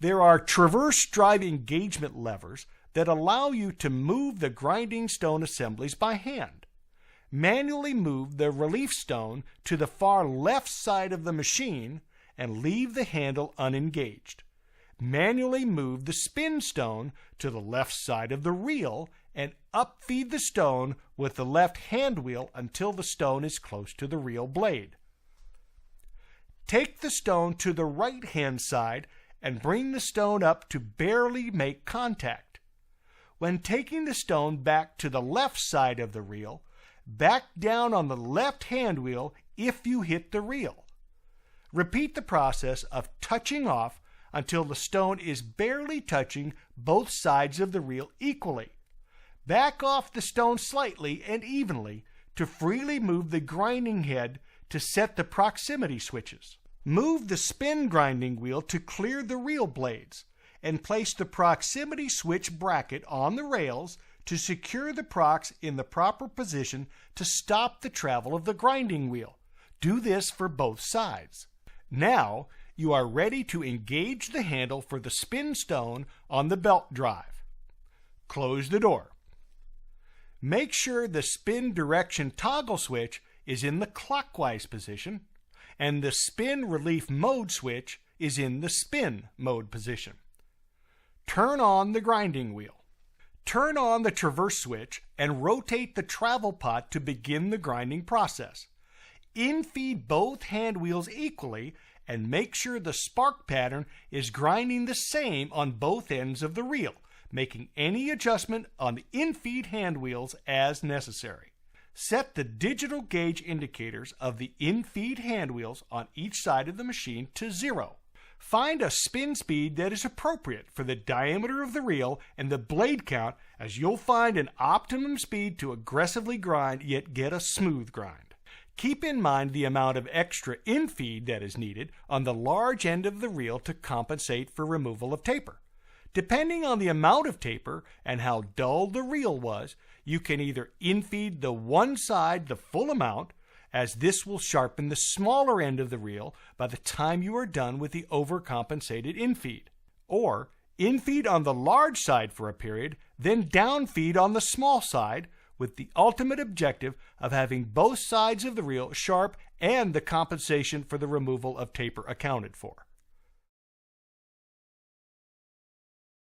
There are traverse drive engagement levers that allow you to move the grinding stone assemblies by hand. Manually move the relief stone to the far left side of the machine and leave the handle unengaged. Manually move the spin stone to the left side of the reel and upfeed the stone with the left hand wheel until the stone is close to the reel blade. Take the stone to the right hand side and bring the stone up to barely make contact. When taking the stone back to the left side of the reel, back down on the left hand wheel if you hit the reel. Repeat the process of touching off until the stone is barely touching both sides of the reel equally. Back off the stone slightly and evenly to freely move the grinding head to set the proximity switches. Move the spin grinding wheel to clear the reel blades and place the proximity switch bracket on the rails to secure the prox in the proper position to stop the travel of the grinding wheel. Do this for both sides. Now you are ready to engage the handle for the spin stone on the belt drive. Close the door. Make sure the spin direction toggle switch is in the clockwise position and the spin relief mode switch is in the spin mode position. Turn on the grinding wheel. Turn on the traverse switch and rotate the travel pot to begin the grinding process. Infeed both hand wheels equally and make sure the spark pattern is grinding the same on both ends of the reel, making any adjustment on the infeed hand wheels as necessary. Set the digital gauge indicators of the infeed hand wheels on each side of the machine to 0. Find a spin speed that is appropriate for the diameter of the reel and the blade count, as you'll find an optimum speed to aggressively grind yet get a smooth grind. Keep in mind the amount of extra infeed that is needed on the large end of the reel to compensate for removal of taper. Depending on the amount of taper and how dull the reel was, you can either infeed the one side the full amount, as this will sharpen the smaller end of the reel by the time you are done with the overcompensated infeed, or infeed on the large side for a period, then downfeed on the small side, with the ultimate objective of having both sides of the reel sharp and the compensation for the removal of taper accounted for.